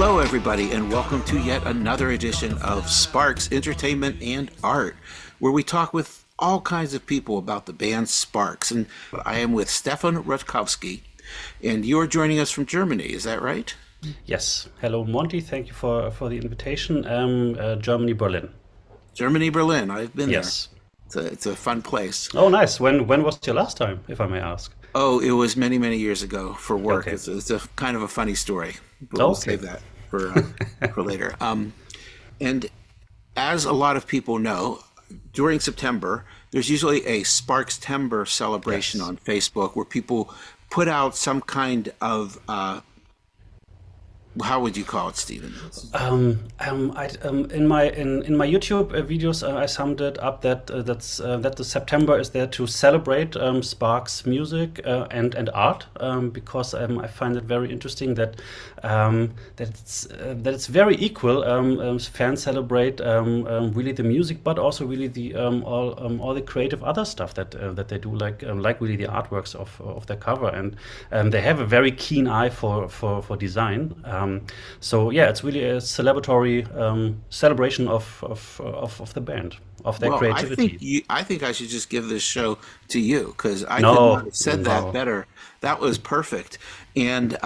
Hello, everybody, and welcome to yet another edition of Sparks Entertainment and Art, where we talk with all kinds of people about the band Sparks. And I am with Stefan Rutkowski, and you're joining us from Germany, is that right? Yes. Hello, Monte. Thank you for the invitation. Germany, Berlin. Germany, Berlin. I've been Yes. there. It's a fun place. Oh, nice. When was your last time, if I may ask? Oh, it was many, many years ago for work. Okay. It's a kind of a funny story, but we'll Okay. save that for later. And as a lot of people know, during September, there's usually a Sparks Timber celebration Yes. on Facebook where people put out some kind of how would you call it, Stephen? In my YouTube videos, I summed it up that that the September is there to celebrate Sparks music and art, because I find it very interesting that that it's very equal. Fans celebrate really the music, but also really the all the creative other stuff that they do, like really the artworks of their cover, and they have a very keen eye for design. So yeah, it's really a celebratory celebration of the band, of their Well, creativity. I think I should just give this show to you because I could No, not have said that no. better. That was perfect. And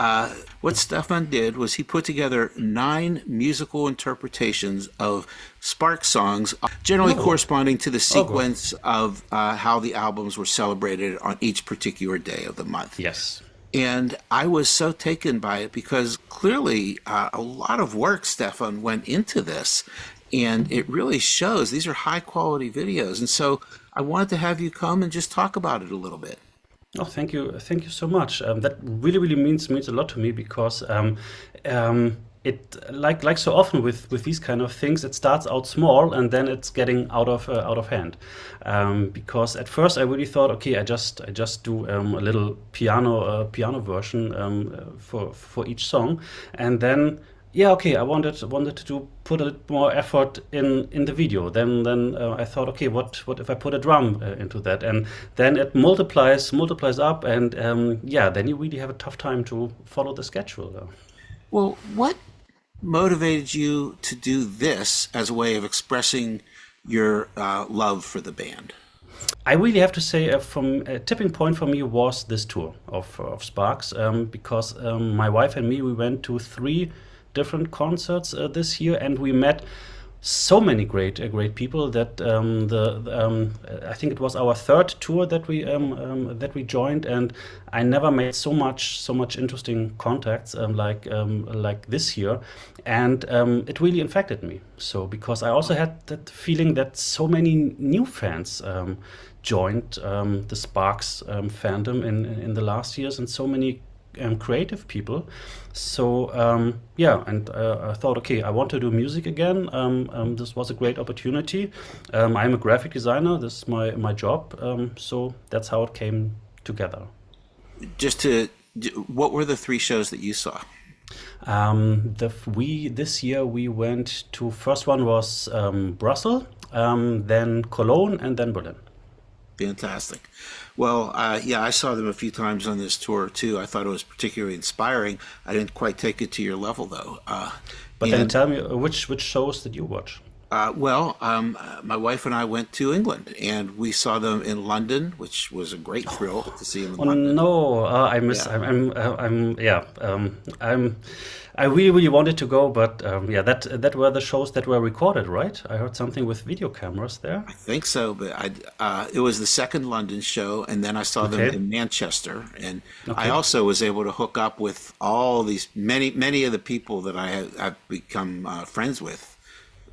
what Stefan did was he put together 9 musical interpretations of Spark songs, generally Oh, corresponding to the oh, good. sequence of how the albums were celebrated on each particular day of the month. Yes. And I was so taken by it because clearly a lot of work, Stefan, went into this. And it really shows these are high quality videos. And so I wanted to have you come and just talk about it a little bit. Oh, thank you so much. That really means a lot to me because it like so often with these kind of things, it starts out small and then it's getting out of hand. Because at first I really thought, okay, I just do a little piano version for each song, and then. Yeah, okay. I wanted to put a little more effort in the video. Then I thought, okay, what if I put a drum into that, and then it multiplies up, and yeah, then you really have a tough time to follow the schedule. Well, what motivated you to do this as a way of expressing your love for the band? I really have to say, from a tipping point for me was this tour of Sparks, because my wife and me, we went to 3 different concerts this year, and we met so many great people that I think it was our 3rd tour that we joined, and I never made so much interesting contacts like this year, and it really infected me. So because I also had that feeling that so many new fans joined the Sparks fandom in the last years, and so many creative people. So yeah, and I thought, okay, I want to do music again. This was a great opportunity. I'm a graphic designer. This is my job. So that's how it came together. What were the 3 shows that you saw? This year we went to, first one was Brussels, then Cologne, and then Berlin. Fantastic. Well, yeah, I saw them a few times on this tour too. I thought it was particularly inspiring. I didn't quite take it to your level though. But then And tell me, which shows did you watch? my wife and I went to England and we saw them in London, which was a great thrill to see them in Oh London. no, I miss. Yeah, I really wanted to go, but yeah, that were the shows that were recorded, right? I heard something with video cameras there. I think so, but it was the second London show, and then I saw them Okay, in Manchester, and I okay. also was able to hook up with all these many of the people that I've become friends with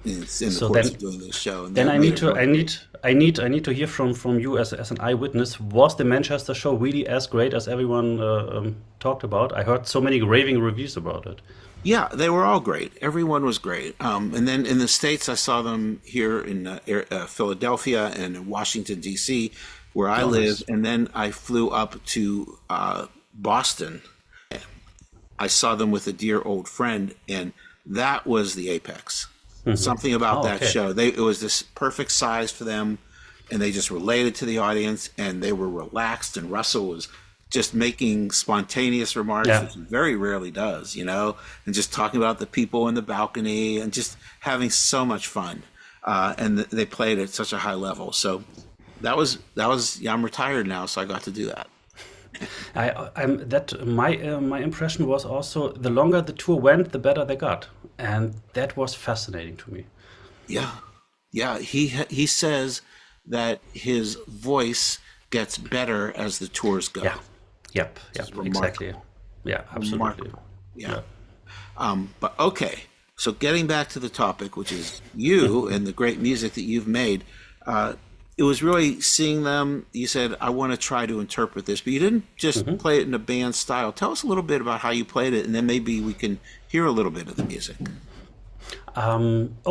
in the So course of doing this show, and then that I made need it to really great. I need to hear from you as an eyewitness. Was the Manchester show really as great as everyone talked about? I heard so many raving reviews about it. Yeah, they were all great. Everyone was great. And then in the States, I saw them here in Philadelphia and in Washington, D.C., where I Oh, live. nice. And then I flew up to Boston. I saw them with a dear old friend, and that was the apex. Something about Oh, that okay. show. It was this perfect size for them, and they just related to the audience, and they were relaxed. And Russell was just making spontaneous remarks, Yeah. which he very rarely does, and just talking about the people in the balcony and just having so much fun. And they played at such a high level. So yeah, I'm retired now, so I got to do that. My impression was also the longer the tour went, the better they got, and that was fascinating to me. Yeah, yeah. He says that his voice gets better as the tours go. Yeah, yep, It's yep, exactly. remarkable, Yeah, absolutely. remarkable. Yeah. Yeah. But okay, so getting back to the topic, which is you and the great music that you've made, it was really seeing them. You said, I want to try to interpret this, but you didn't just play it in a band style. Tell us a little bit about how you played it, and then maybe we can hear a little bit of the music.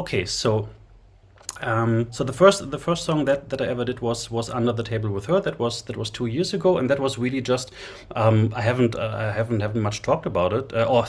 Okay, so the first song that I ever did was Under the Table with Her. That was 2 years ago, and that was really just I haven't much talked about it or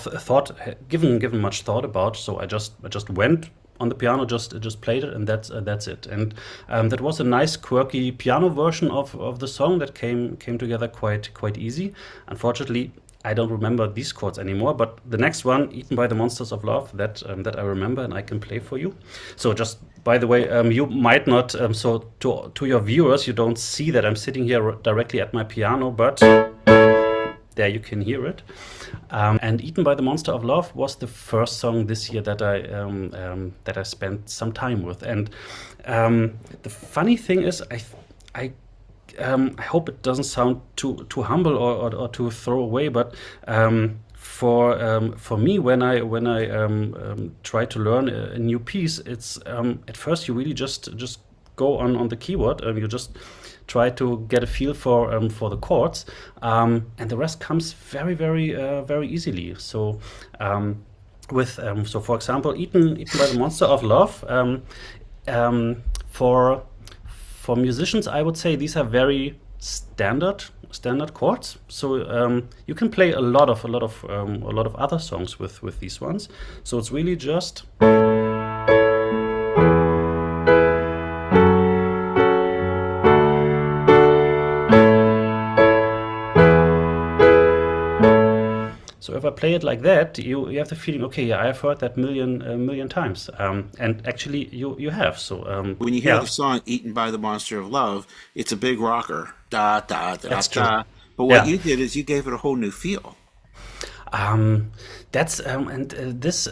given much thought about. So I just went on the piano, just played it, and that's it. And that was a nice quirky piano version of the song that came together quite easy. Unfortunately, I don't remember these chords anymore, but the next one, Eaten by the Monsters of Love, that I remember and I can play for you. So just by the way, you might not, so to your viewers, you don't see that I'm sitting here directly at my piano, but there you can hear it. And Eaten by the Monster of Love was the first song this year that I spent some time with. And the funny thing is, I hope it doesn't sound too humble or too throw away, but for me, when I try to learn a new piece, it's at first you really just go on the keyboard. You just try to get a feel for the chords, and the rest comes very easily. So for example, Eaten by the Monster of Love, for musicians, I would say these are very standard chords. So you can play a lot of other songs with these ones. So it's really just. So if I play it like that, you have the feeling, okay, yeah, I've heard that a million times, and actually you have. So When you hear the song "Eaten by the Monster of Love," it's a big rocker, da da da that's true. da. But what you did is you gave it a whole new feel. That's and this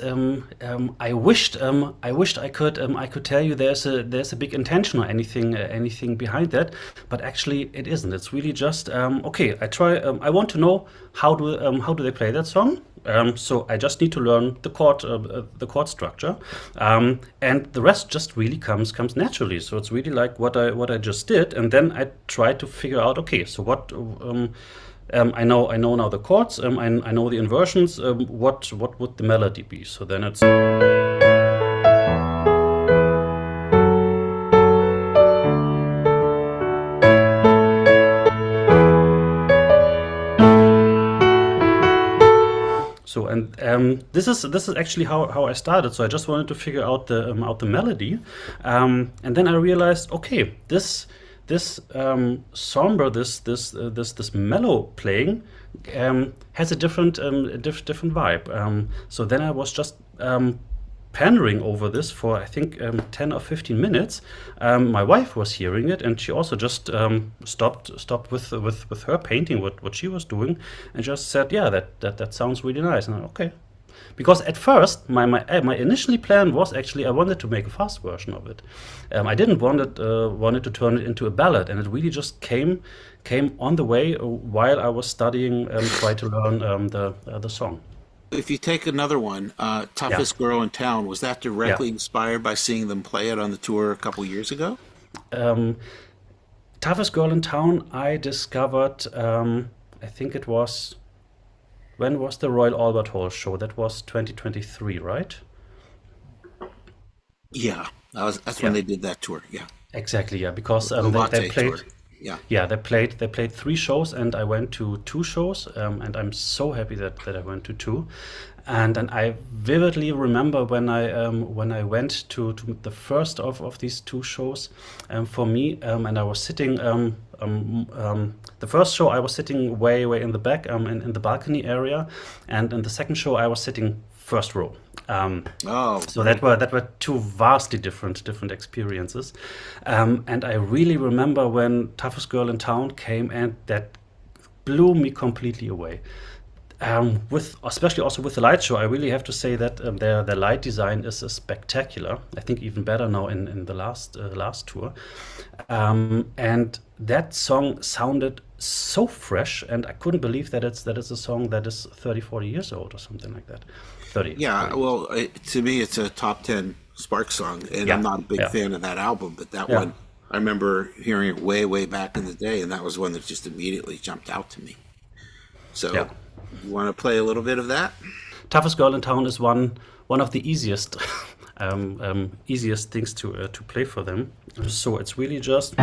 I wished I could tell you there's a big intention or anything behind that, but actually it isn't. It's really just okay. I want to know how do they play that song. So I just need to learn the chord structure, and the rest just really comes naturally. So it's really like what I just did, and then I try to figure out, okay, so what. I know now the chords. I know the inversions. What would the melody be? So then it's. So and this is actually how I started. So I just wanted to figure out the melody, and then I realized, okay, this somber, this mellow playing has a different vibe. So then I was just pandering over this for I think 10 or 15 minutes. My wife was hearing it, and she also just stopped with her painting what she was doing, and just said, yeah, that sounds really nice. And okay. Because at first, my initially plan was actually I wanted to make a fast version of it. I didn't wanted to turn it into a ballad, and it really just came on the way while I was studying and try to learn the song. If you take another one, "Toughest Girl in Town," was that directly inspired by seeing them play it on the tour a couple years ago? Toughest Girl in Town, I discovered. I think it was. When was the Royal Albert Hall show? That was 2023, right? Yeah, that's when they did that tour. Yeah, Exactly, yeah, because the they Latte played. tour. Yeah. Yeah, they played 3 shows, and I went to 2 shows, and I'm so happy that I went to 2. And I vividly remember when I went to the first of these 2 shows, for me, and I was sitting the first show I was sitting way in the back, in the balcony area, and in the second show I was sitting first row. Oh, So that were 2 vastly different experiences, and I really remember when Toughest Girl in Town came, and that blew me completely away. With especially also with the light show, I really have to say that their light design is spectacular. I think even better now in the last tour, and that song sounded so fresh, and I couldn't believe that it's a song that is 30-40 years old or something like that. 30. yeah. 40. Well, to me, it's a top 10 Sparks song, and Yeah, I'm not a big yeah, fan of that album, but that yeah. one, I remember hearing it way back in the day, and that was one that just immediately jumped out to me. Yeah. So, you want to play a little bit of that? Toughest Girl in Town is one of the easiest easiest things to play for them. So it's really just.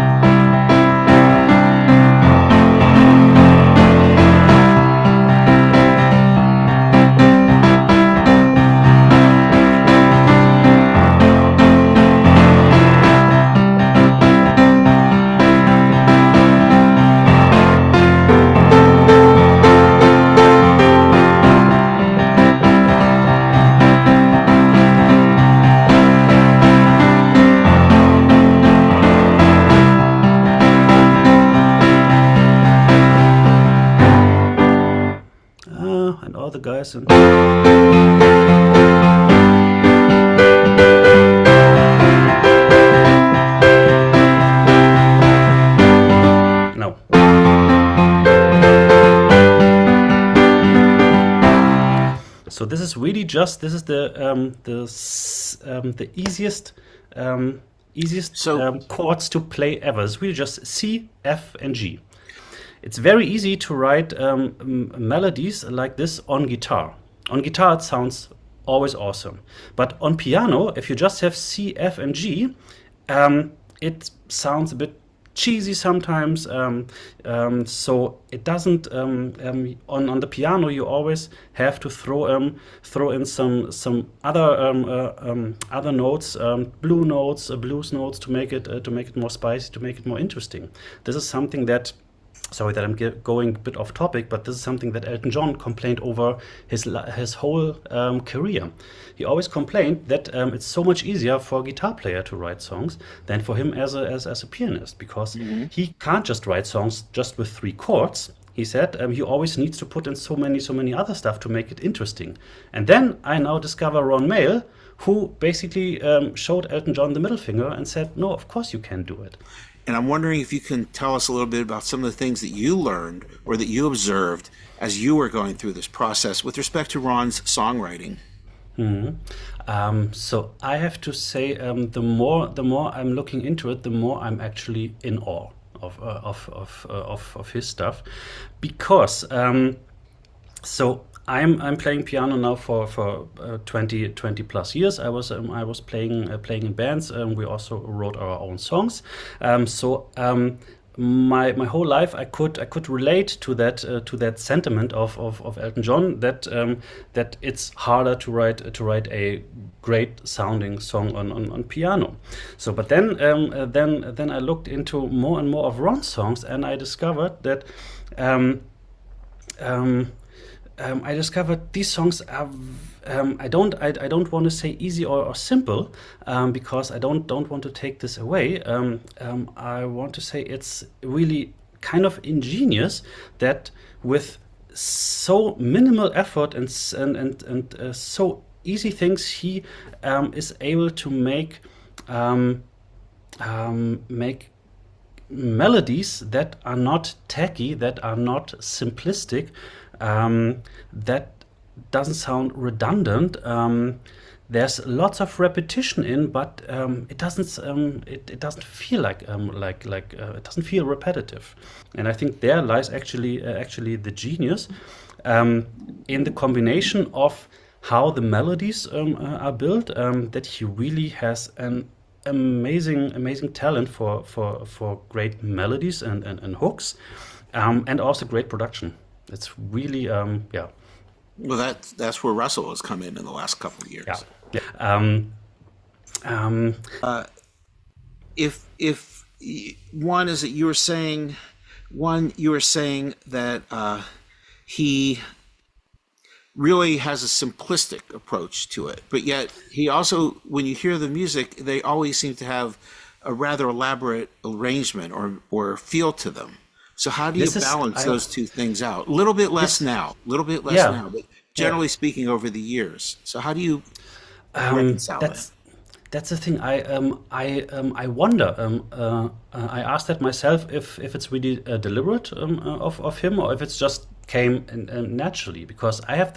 And all the guys and no. So this is really just this is the easiest So, chords to play ever. It's really just C, F, and G. It's very easy to write melodies like this on guitar. On guitar, it sounds always awesome. But on piano, if you just have C, F, and G, it sounds a bit cheesy sometimes. So it doesn't. On the piano, you always have to throw in some other notes, blue notes, blues notes to make it more spicy, to make it more interesting. This is something that. Sorry that I'm going a bit off topic, but this is something that Elton John complained over his whole career. He always complained that it's so much easier for a guitar player to write songs than for him as a pianist, because he can't just write songs just with 3 chords. He said he always needs to put in so many other stuff to make it interesting. And then I now discover Ron Mael, who basically showed Elton John the middle finger and said, "No, of course you can do it." and I'm wondering if you can tell us a little bit about some of the things that you learned or that you observed as you were going through this process with respect to Ron's songwriting. So I have to say, the more I'm looking into it, the more I'm actually in awe of his stuff, because so I'm playing piano now for 20 plus years. I was playing in bands. We also wrote our own songs. My whole life I could relate to that sentiment of Elton John, that it's harder to write a great sounding song on piano. So but then I looked into more and more of Ron's songs, and I discovered that these songs are. I don't want to say easy or simple, because I don't want to take this away. I want to say it's really kind of ingenious that with so minimal effort and so easy things, he is able to make melodies that are not tacky, that are not simplistic, that doesn't sound redundant. There's lots of repetition in, but it doesn't it doesn't feel like it doesn't feel repetitive. And I think there lies actually the genius in the combination of how the melodies are built. That he really has an amazing talent for great melodies and hooks, and also great production. It's really yeah. Well, that's where Russell has come in the last couple of Yeah. years. Yeah. Um, If one is that you were saying that he really has a simplistic approach to it, but yet he also, when you hear the music, they always seem to have a rather elaborate arrangement or feel to them. So how do you this is balance I those two things out? A little bit less this now, a little bit less yeah now, but yeah. generally speaking, over the years. So how do you reconcile that? That's the thing. I wonder. I asked that myself if it's really deliberate of him, or if it's just came naturally. Because I have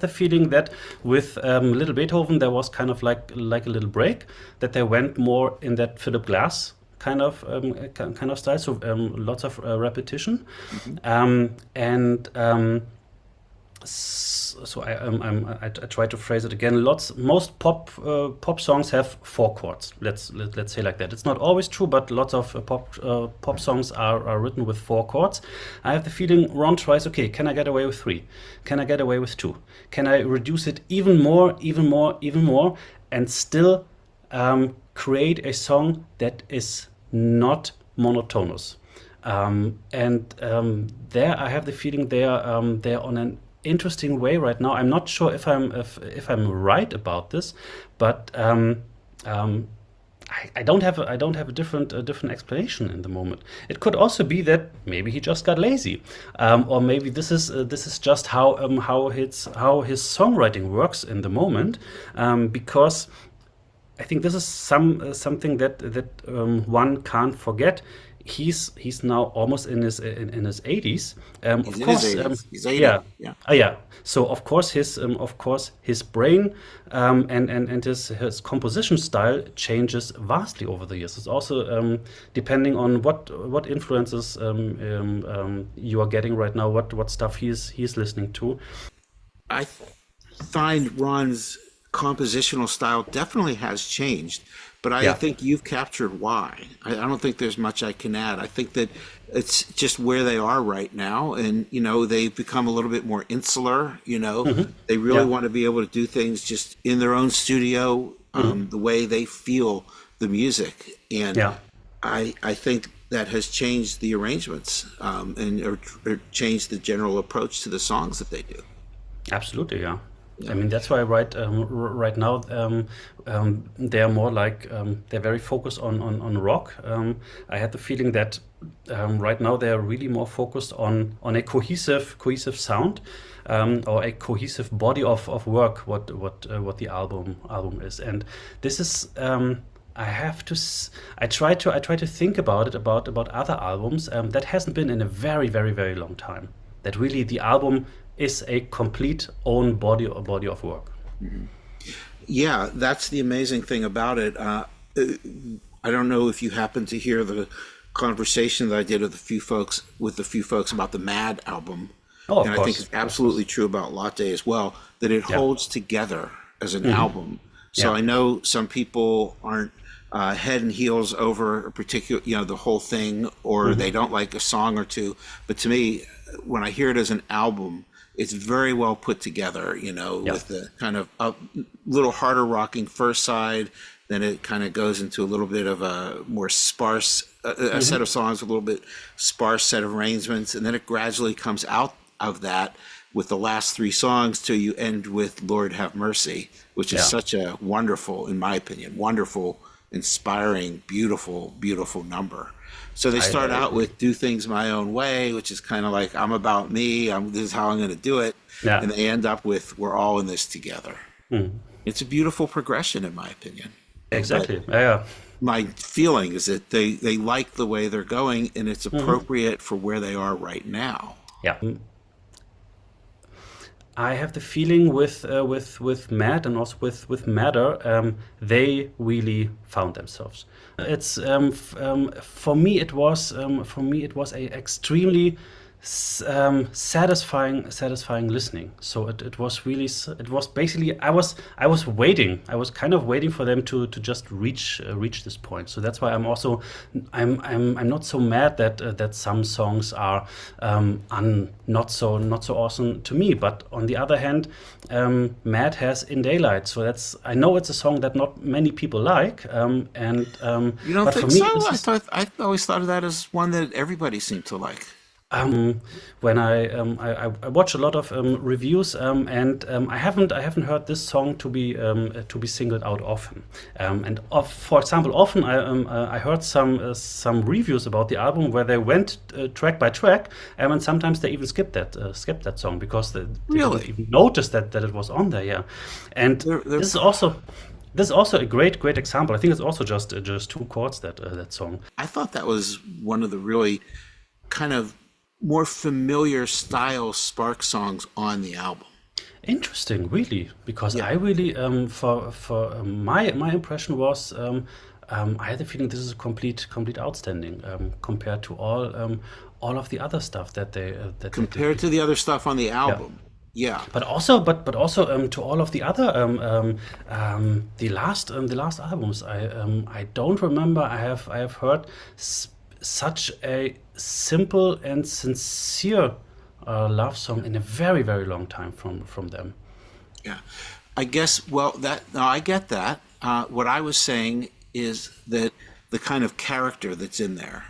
the feeling that with Little Beethoven there was kind of like a little break, that they went more in that Philip Glass kind of style. So lots of repetition, and. So I try to phrase it again. Most pop songs have four chords. Let's say like that. It's not always true, but lots of pop songs are written with four chords. I have the feeling Ron tries. Okay, can I get away with three? Can I get away with two? Can I reduce it even more, and still create a song that is not monotonous? There I have the feeling they're on an interesting way right now. I'm not sure if I'm right about this, but I don't have a different explanation in the moment. It could also be that maybe he just got lazy, or maybe this is just how his songwriting works in the moment, because I think this is something that one can't forget. He's now almost in his 80s. He's Of in his course, 80s. He's 80. yeah, Yeah. yeah. So of course his brain and his composition style changes vastly over the years. It's also depending on what influences you are getting right now, what stuff he's listening to. I find Ron's compositional style definitely has changed, but I Yeah. think you've captured why. I don't think there's much I can add. I think that it's just where they are right now, and they've become a little bit more insular. They really Yeah. want to be able to do things just in their own studio, the way they feel the music, and Yeah. I think that has changed the arrangements, or changed the general approach to the songs that they do. Absolutely, yeah. I mean, that's why right now they are more like they're very focused on rock. I had the feeling that right now they are really more focused on a cohesive sound, or a cohesive body of work. What the album is, and this is. I try to think about it about other albums that hasn't been in a very very very long time. That really the album is a complete own body of work. Yeah, that's the amazing thing about it. I don't know if you happen to hear the conversation that I did with a few folks about the Mad album, Oh, of and I think course, it's absolutely true about Latte as well. That it yeah, holds together as an album. So yeah, I know some people aren't head and heels over a particular, the whole thing, or they don't like a song or two. But to me, when I hear it as an album, it's very well put together, yeah, with the kind of a little harder rocking first side, then it kind of goes into a little bit of a more sparse, a set of songs with a little bit sparse set of arrangements, and then it gradually comes out of that with the last three songs till you end with Lord Have Mercy, which is yeah. such a wonderful, in my opinion, wonderful, inspiring, beautiful number. So they start I out agree. with Do Things My Own Way, which is kind of like, I'm about me, this is how I'm going to do it. Yeah, And they end up with, We're all in this together. It's a beautiful progression, in my opinion. But exactly. Yeah, my feeling is that they like the way they're going, and it's appropriate for where they are right now. yeah. I have the feeling with Matt and also with Matter, they really found themselves. It's for me it was a extremely satisfying listening. So it was really it was basically I was waiting. I was kind of waiting for them to just reach this point. So that's why I'm also I'm not so mad that that some songs are not so awesome to me. But on the other hand, Mad has In Daylight. So that's I know it's a song that not many people like. You don't But for think me, so? this is I always thought of that as one that everybody seemed to like. when I watch a lot of reviews and I haven't heard this song to be singled out often. For example, often I heard some reviews about the album where they went track by track, and sometimes they even skipped that song because they didn't Really? even notice that it was on there. Yeah, and They're this is also. This is also a great example. I think it's also just two chords that song. I thought that was one of the really kind of more familiar style Spark songs on the album. Interesting, really, because Yeah. I really for my impression was I had the feeling this is a complete outstanding compared to all of the other stuff that they did. Compared to the other stuff on the Yeah. album. Yeah. But also to all of the other the last albums I don't remember I have heard such a simple and sincere love song in a very long time from them. Yeah. I guess, well, that, no, I get that. What I was saying is that the kind of character that's in there,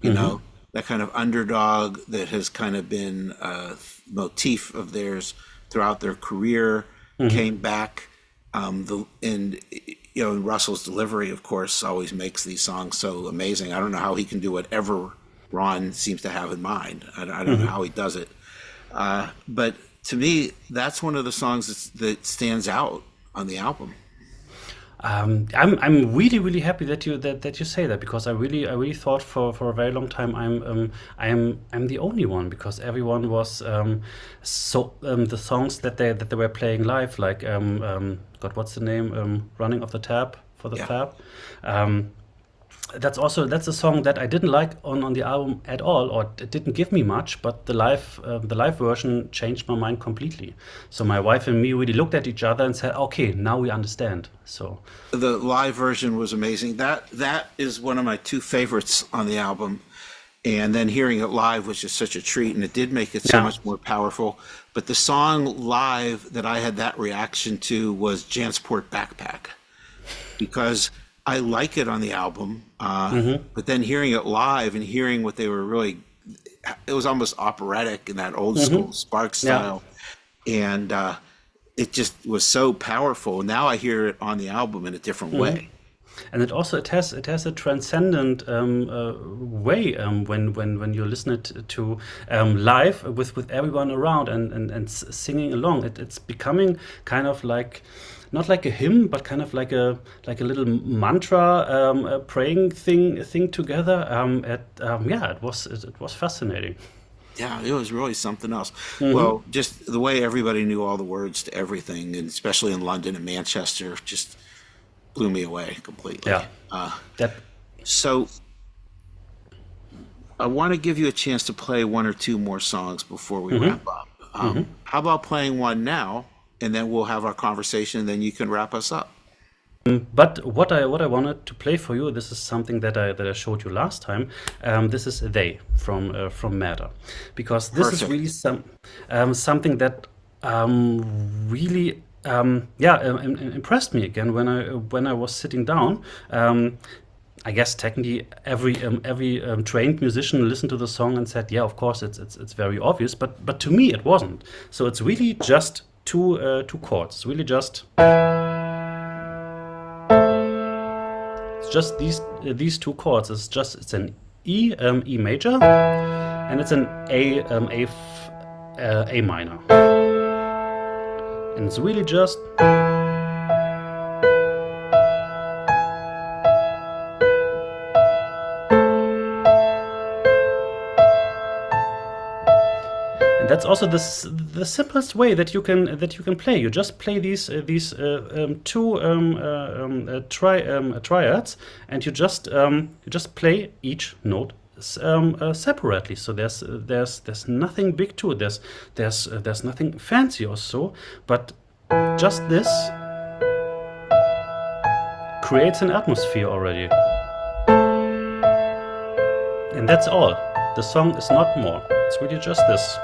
you know, that kind of underdog that has kind of been a motif of theirs throughout their career came back. And you know, and Russell's delivery, of course, always makes these songs so amazing. I don't know how he can do whatever Ron seems to have in mind. I don't know how he does it. But to me, that's one of the songs that stands out on the album. I'm really happy that you say that because I really thought for a very long time I'm the only one because everyone was the songs that they were playing live like God, what's the name, Running Off the Tap for the Yeah. Fab. That's a song that I didn't like on the album at all, or it didn't give me much. But the live version changed my mind completely. So my wife and me really looked at each other and said, "Okay, now we understand." So The live version was amazing. That is one of my two favorites on the album. And then hearing it live was just such a treat, and it did make it so yeah. much more powerful. But the song live that I had that reaction to was Jansport Backpack, because I like it on the album, but then hearing it live and hearing what they were really, it was almost operatic in that old school Spark Yeah. style, and it just was so powerful. Now I hear it on the album in a different way. And it has a transcendent way when you listen it to live with everyone around and singing along. It's becoming kind of like not like a hymn, but kind of like a little mantra praying thing together. Yeah, it was fascinating. Yeah, it was really something else. Well, just the way everybody knew all the words to everything, and especially in London and Manchester, just blew me away completely. Yeah, that So I want to give you a chance to play one or two more songs before we wrap up. How about playing one now, and then we'll have our conversation, and then you can wrap us up. But what I wanted to play for you, this is something that I showed you last time. This is They from Matter, because this is Perfect. really something that really impressed me again when I was sitting down. I guess technically every trained musician listened to the song and said, yeah, of course it's very obvious, but to me it wasn't. So it's really just two chords. It's really just these two chords. It's an E major and it's an A minor, and it's really just. And that's also the simplest way that you can play. You just play these two triads, and you just play each note separately. So there's nothing big to it. There's nothing fancy or so, but just this creates an atmosphere already. And that's all. The song is not more. It's really just this.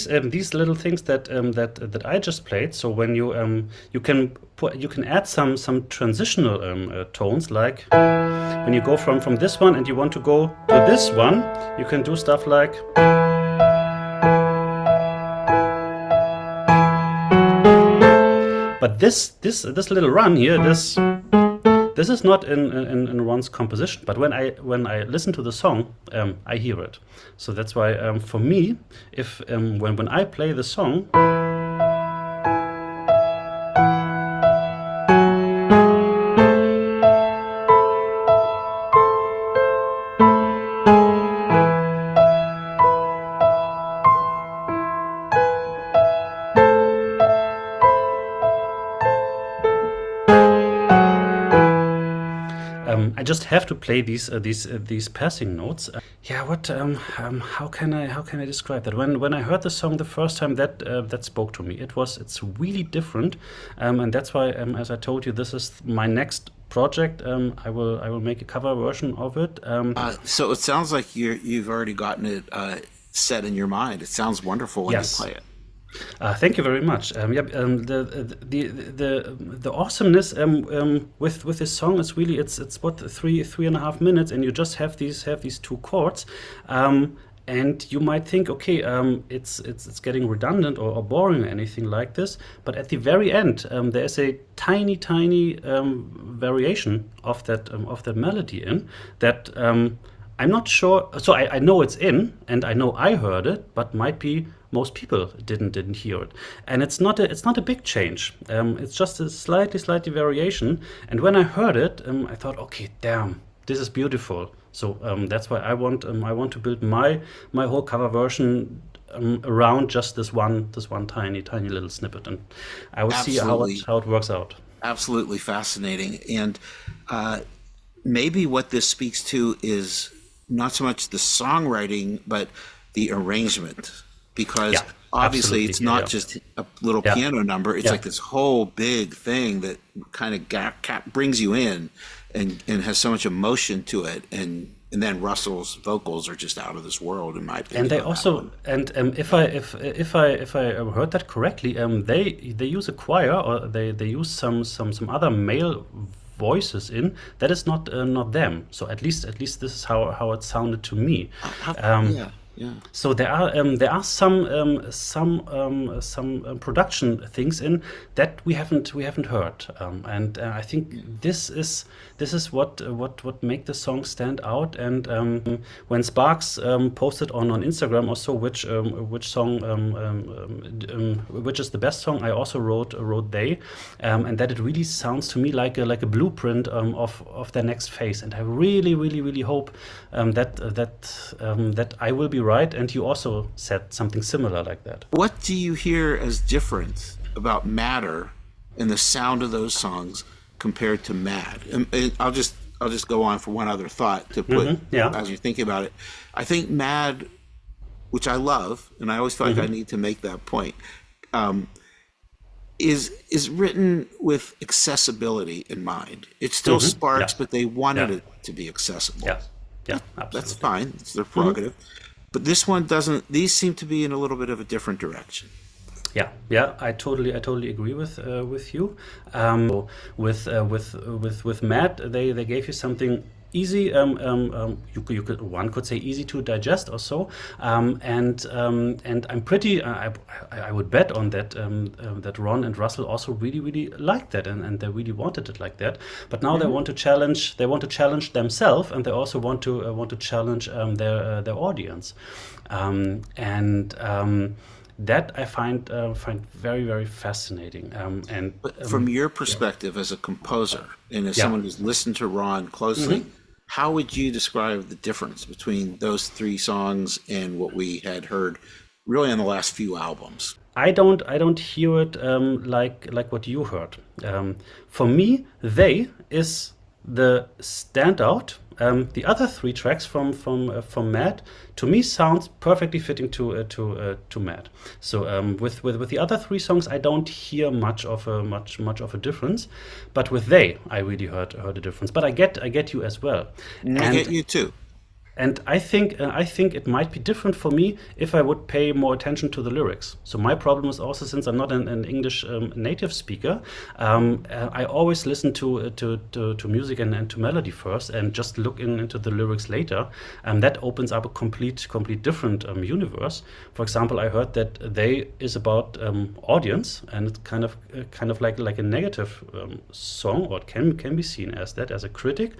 And these little things that I just played. So when you can add some transitional tones, like when you go from this one and you want to go to this one, you can do stuff like. But this little run here, this is not in Ron's composition, but when I listen to the song, I hear it. So that's why for me, if when I play the song, I just have to play these passing notes. Yeah, what? How can I describe that? When I heard the song the first time, that spoke to me. It's really different, and that's why, as I told you, this is my next project. I will make a cover version of it. So it sounds like you've already gotten it set in your mind. It sounds wonderful when Yes. you play it. Thank you very much. The awesomeness with this song is really it's what 3.5 minutes, and you just have these two chords, and you might think, okay, it's getting redundant or boring or anything like this, but at the very end there is a tiny variation of that melody in that. I'm not sure. So I know it's in, and I know I heard it, but might be most people didn't hear it. And it's not a big change. It's just a slightly variation. And when I heard it, I thought, okay, damn, this is beautiful. So that's why I want to build my whole cover version around just this one tiny little snippet, and I will see how it works out. Absolutely fascinating. And maybe what this speaks to is not so much the songwriting, but the arrangement, because obviously it's not just a little piano number. It's like this whole big thing that kind of brings you in and has so much emotion to it. And then Russell's vocals are just out of this world, in my opinion. And they also, if I heard that correctly, they use a choir, or they use some other male voices in that is not them. So at least this is how it sounded to me. Yeah. So there are some production things in that we haven't heard, and I think this is what make the song stand out. And when Sparks posted on Instagram or so which song which is the best song, I also wrote they, and that it really sounds to me like a blueprint of their next phase. And I really hope that I will be right, and you also said something similar like that. What do you hear as different about Matter and the sound of those songs compared to Mad? And I'll just go on for one other thought to put as you're thinking about it. I think Mad, which I love, and I always feel like I need to make that point, is written with accessibility in mind. It's still Sparks, but they wanted it to be accessible. Yeah, absolutely. That's fine. It's their prerogative. But this one doesn't. These seem to be in a little bit of a different direction. Yeah, I totally agree with you. With Matt, they gave you something easy. You could one could say easy to digest or so. And I'm pretty. I would bet on that that Ron and Russell also really liked that, and they really wanted it like that. But now they want to challenge. They want to challenge themselves, and they also want to challenge their audience. That I find very fascinating. But from your perspective as a composer and as Yeah. someone who's listened to Ron closely, how would you describe the difference between those three songs and what we had heard really in the last few albums? I don't hear it like what you heard. For me, "They" is the standout. The other three tracks from Mad, to me, sounds perfectly fitting to Mad. So with the other three songs, I don't hear much of a difference. But with "They," I really heard a difference. But I get you as well. I get you too. And I think it might be different for me if I would pay more attention to the lyrics. So my problem is also, since I'm not an English native speaker, I always listen to music and to melody first, and just look into the lyrics later. And that opens up a complete different universe. For example, I heard that "They" is about audience, and it's kind of like a negative song, or it can be seen as that, as a critic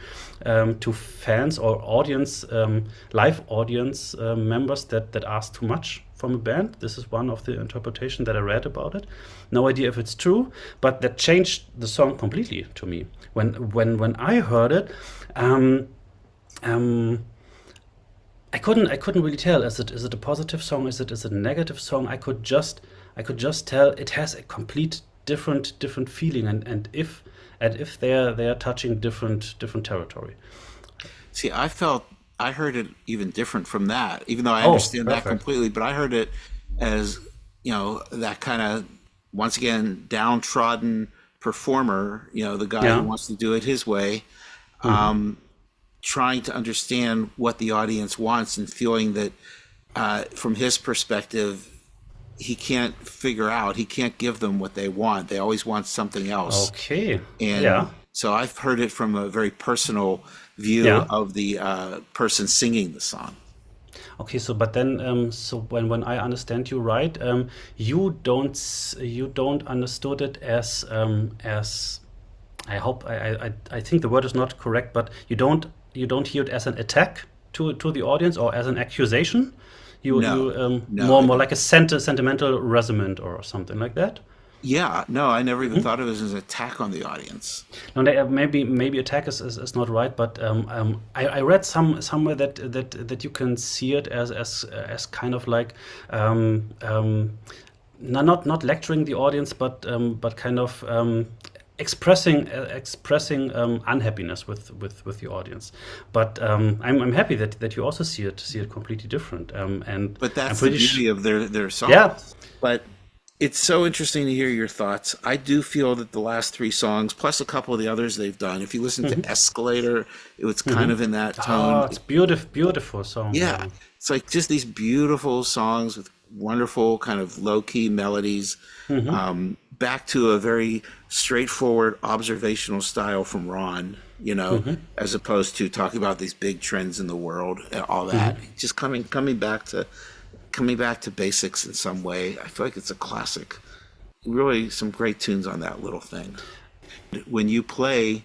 to fans or audience. Live audience members that ask too much from a band. This is one of the interpretation that I read about it. No idea if it's true, but that changed the song completely to me. When I heard it, I couldn't really tell. Is it a positive song? Is it a negative song? I could just tell it has a complete different feeling, and if they are touching different territory. See, I heard it even different from that, even though I understand that perfect. completely, but I heard it as, that kind of, once again, downtrodden performer, the guy Yeah. who wants to do it his way, trying to understand what the audience wants and feeling that from his perspective, he can't give them what they want. They always want something else. Okay. And Yeah. so I've heard it from a very personal view Yeah. of the person singing the song. Okay, so but then so when I understand you right, you don't understood it as I think the word is not correct, but you don't hear it as an attack to the audience or as an accusation. You No, no. more like a sentimental resonance or something like that. Yeah, no, I never even thought of it as an attack on the audience. No, maybe attack is not right, but I read somewhere that you can see it as kind of like not lecturing the audience, but kind of expressing unhappiness with the audience. But I'm happy that you also see it completely different. And But I'm that's the pretty beauty of their songs. yeah. But it's so interesting to hear your thoughts. I do feel that the last three songs, plus a couple of the others they've done, if you listen to Escalator, it was kind of in that tone. Oh, it's beautiful song. Yeah, it's like just these beautiful songs with wonderful kind of low-key melodies, back to a very straightforward observational style from Ron, as opposed to talking about these big trends in the world and all that. Just coming back to basics in some way. I feel like it's a classic. Really, some great tunes on that little thing. When you play,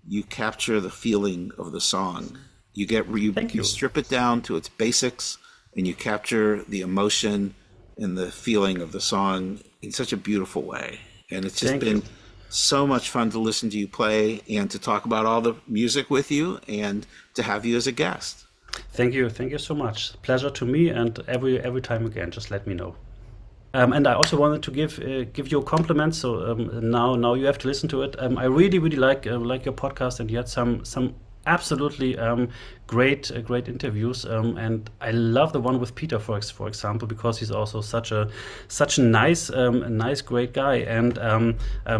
you capture the feeling of the song. Thank You you. strip it down to its basics, and you capture the emotion and the feeling of the song in such a beautiful way. And it's just Thank been you. so much fun to listen to you play and to talk about all the music with you and to have you as a guest. Thank you so much. Pleasure to me, and every time again. Just let me know. And I also wanted to give you a compliment. So now you have to listen to it. I really like your podcast, and you had some absolutely great interviews. And I love the one with Peter, for example, because he's also such a nice great guy. And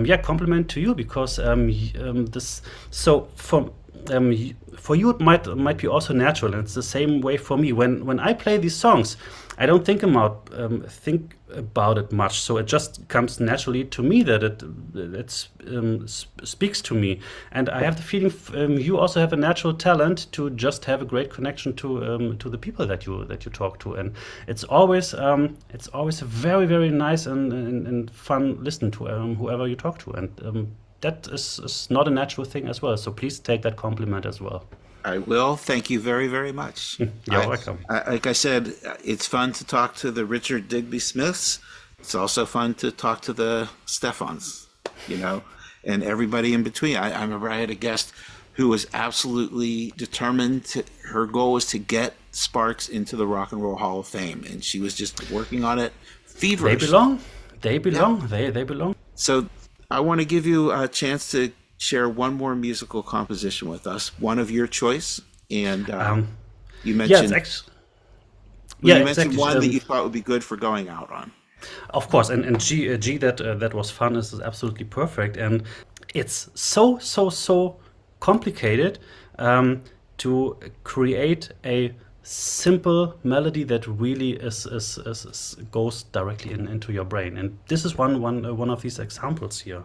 yeah, compliment to you, because this so for you it might be also natural, and it's the same way for me. When I play these songs, I don't think about it much, so it just comes naturally to me that it speaks to me, and I have the feeling you also have a natural talent to just have a great connection to the people that you talk to, and it's always a very, very nice and fun listen to whoever you talk to, and that is not a natural thing as well. So please take that compliment as well. I will. Thank you very, very much. You're welcome. Like I said, it's fun to talk to the Richard Digby Smiths. It's also fun to talk to the Stefans, and everybody in between. I remember I had a guest who was absolutely determined her goal was to get Sparks into the Rock and Roll Hall of Fame, and she was just working on it feverishly. They belong. Yeah. They belong. So I want to give you a chance to share one more musical composition with us, one of your choice, and you mentioned mentioned one that you thought would be good for going out on. Of course, and G that was fun is absolutely perfect, and it's so complicated to create a simple melody that really goes directly into your brain, and this is one of these examples here.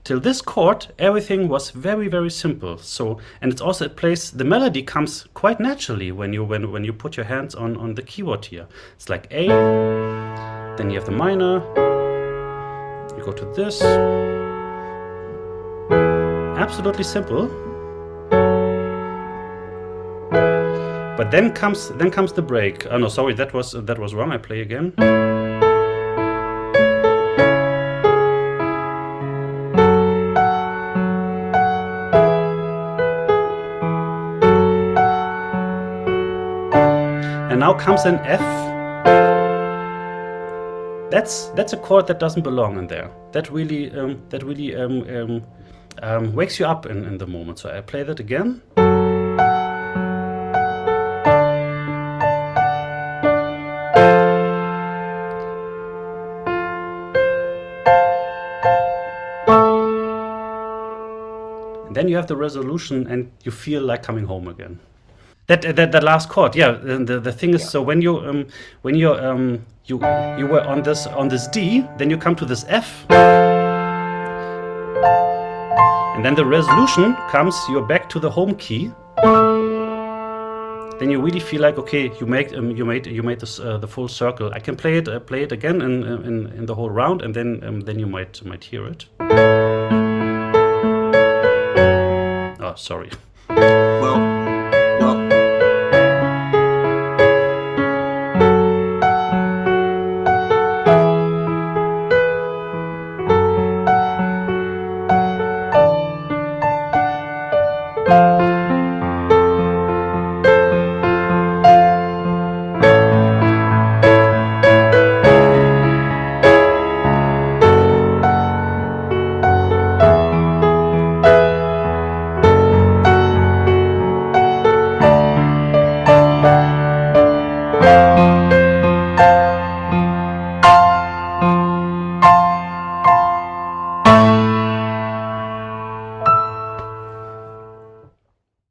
Till this chord, everything was very, very simple. So, and it's also the melody comes quite naturally when you put your hands on the keyboard here. It's like A, then you have the minor, you go to this. Absolutely simple. But then comes the break. Oh no, sorry, that was wrong. I play again. Now comes an F. That's a chord that doesn't belong in there. That really wakes you up in the moment. So I play that again. And then you have the resolution, and you feel like coming home again. That last chord, yeah. The thing is, so when you were on this D, then you come to this F, and then the resolution comes. You're back to the home key. Then you really feel like, okay, you made this the full circle. I can play it again in the whole round, and then you might hear it. Oh, sorry.